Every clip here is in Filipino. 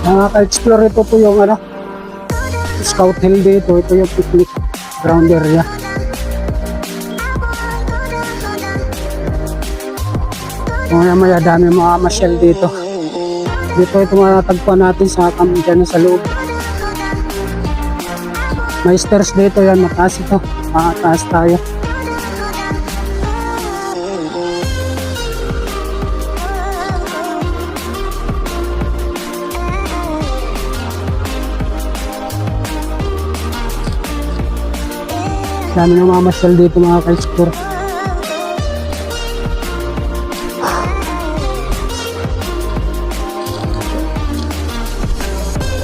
Nakaka-explore ito po yung ano, Scout Hill dito. Ito yung picnic ground area. Maya dami mga masyal dito. Dito ito matatagpuan natin sa dyan sa loob. May stairs dito yan, mataas ito. Mataas tayo. Dami ng mga masyal dito mga ka-explore.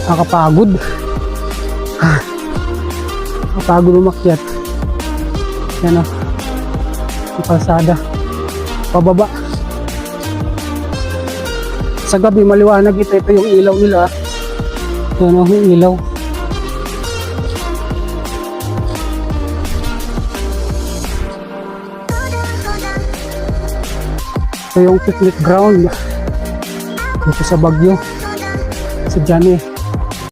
Nakakapagod. Nakakapagod umakyat. Yan o. Ang kalsada. Pababa. Sa gabi maliwanag ito. Ito yung ilaw nila. Yan o, yung ilaw. Ito yung picnic ground dito sa Baguio, sa Jani.